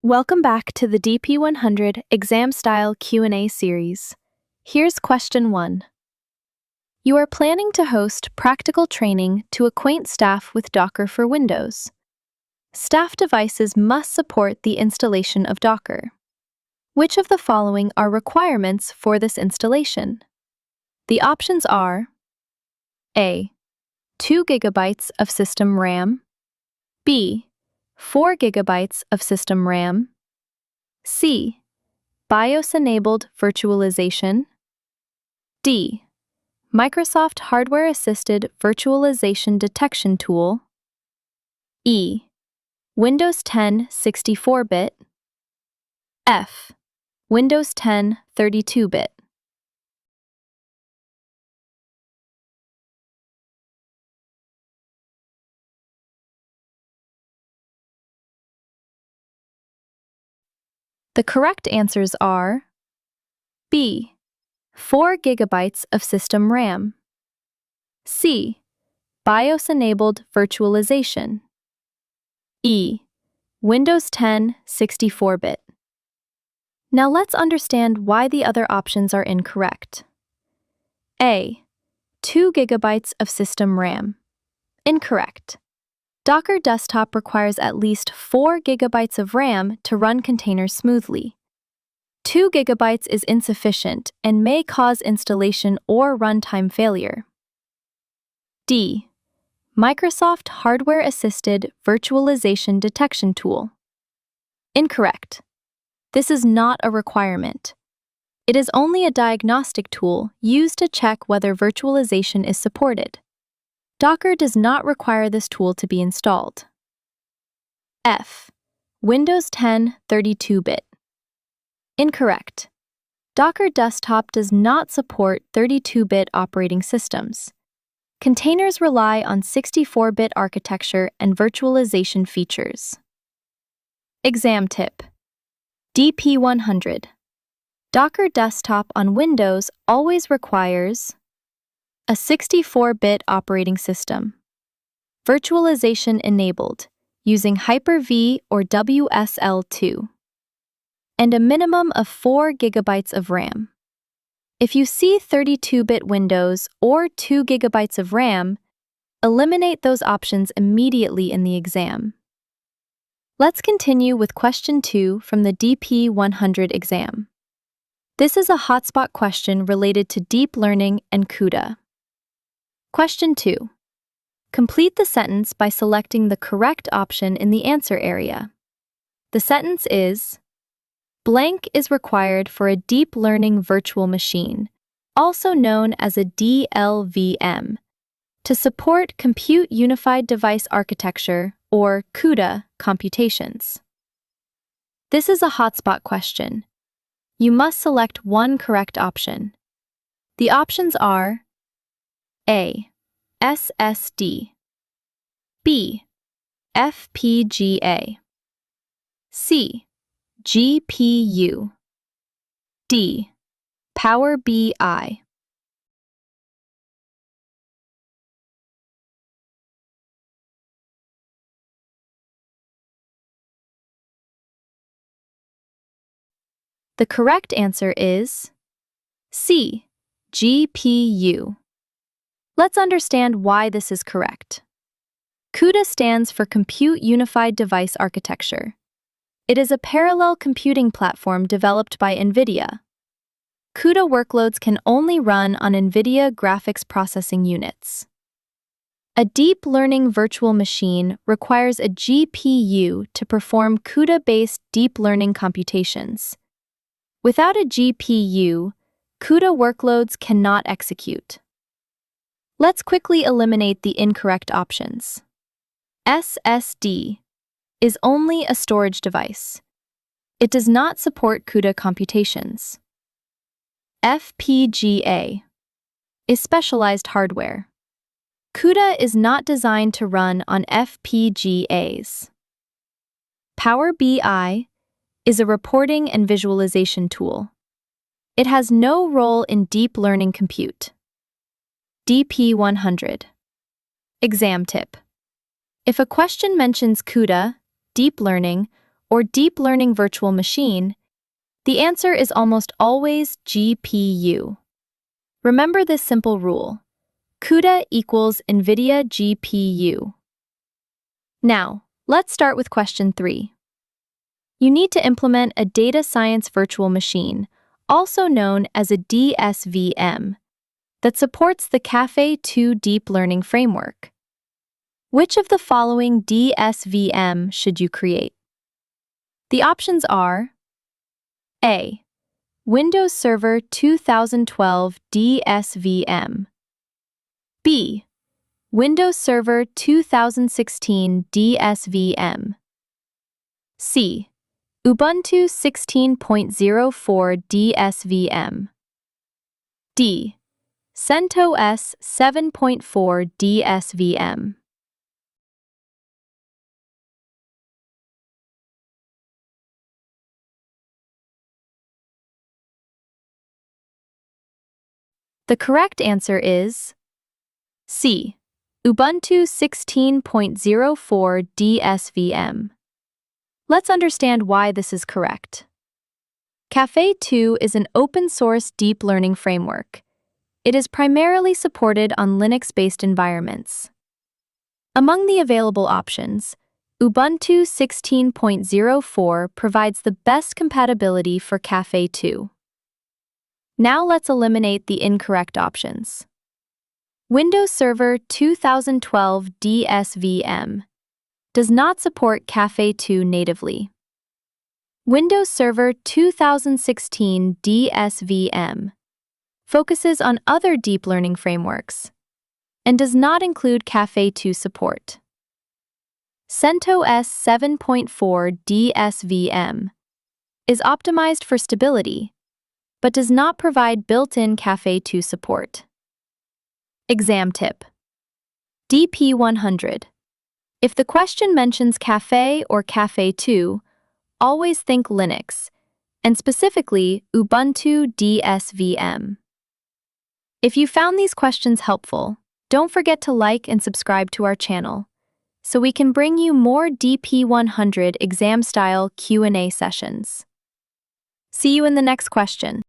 Welcome back to the DP-100 exam-style Q&A series. Here's question 1. You are planning to host practical training to acquaint staff with Docker for Windows. Staff devices must support the installation of Docker. Which of the following are requirements for this installation? The options are A. 2 GB of system RAM, B. 4 GB of system RAM, C. BIOS-enabled virtualization, D. Microsoft Hardware-Assisted Virtualization Detection Tool, E. Windows 10 64-bit, F. Windows 10 32-bit. The correct answers are B. 4 GB of system RAM, C. BIOS-enabled virtualization, E. Windows 10 64-bit. Now let's understand why the other options are incorrect. A. 2 GB of system RAM. Incorrect. Docker Desktop requires at least 4 GB of RAM to run containers smoothly. 2 GB is insufficient and may cause installation or runtime failure. D. Microsoft Hardware-Assisted Virtualization Detection Tool. Incorrect. This is not a requirement. It is only a diagnostic tool used to check whether virtualization is supported. Docker does not require this tool to be installed. F. Windows 10 32-bit. Incorrect. Docker Desktop does not support 32-bit operating systems. Containers rely on 64-bit architecture and virtualization features. Exam tip: DP-100. Docker Desktop on Windows always requires a 64-bit operating system, virtualization enabled using Hyper-V or WSL2, and a minimum of 4 GB of RAM. If you see 32-bit Windows or 2 GB of RAM, eliminate those options immediately in the exam. Let's continue with question 2 from the DP-100 exam. This is a HOTSPOT question related to deep learning and CUDA. Question 2. Complete the sentence by selecting the correct option in the answer area. The sentence is, blank is required for a deep learning virtual machine, also known as a DLVM, to support Compute Unified Device Architecture, or CUDA, computations. This is a HOTSPOT question. You must select one correct option. The options are A. SSD, B. FPGA, C. GPU, D. Power BI. The correct answer is C. GPU. Let's understand why this is correct. CUDA stands for Compute Unified Device Architecture. It is a parallel computing platform developed by NVIDIA. CUDA workloads can only run on NVIDIA graphics processing units. A deep learning virtual machine requires a GPU to perform CUDA-based deep learning computations. Without a GPU, CUDA workloads cannot execute. Let's quickly eliminate the incorrect options. SSD is only a storage device. It does not support CUDA computations. FPGA is specialized hardware. CUDA is not designed to run on FPGAs. Power BI is a reporting and visualization tool. It has no role in deep learning compute. DP-100. Exam tip: if a question mentions CUDA, deep learning, or deep learning virtual machine, the answer is almost always GPU. Remember this simple rule: CUDA equals NVIDIA GPU. Now, let's start with question 3. You need to implement a data science virtual machine, also known as a DSVM, that supports the Caffe2 deep learning framework. Which of the following DSVM should you create? The options are A. Windows Server 2012 DSVM, B. Windows Server 2016 DSVM, C. Ubuntu 16.04 DSVM, D. CentOS 7.4 DSVM. The correct answer is C. Ubuntu 16.04 DSVM. Let's understand why this is correct. Caffe2 is an open-source deep learning framework. It is primarily supported on Linux-based environments. Among the available options, Ubuntu 16.04 provides the best compatibility for Caffe2. Now let's eliminate the incorrect options. Windows Server 2012 DSVM does not support Caffe2 natively. Windows Server 2016 DSVM focuses on other deep learning frameworks and does not include Caffe2 support. CentOS 7.4 DSVM is optimized for stability, but does not provide built-in Caffe2 support. Exam tip: DP-100. If the question mentions Caffe or Caffe2, always think Linux, and specifically Ubuntu DSVM. If you found these questions helpful, don't forget to like and subscribe to our channel, so we can bring you more DP-100 exam-style Q&A sessions. See you in the next question.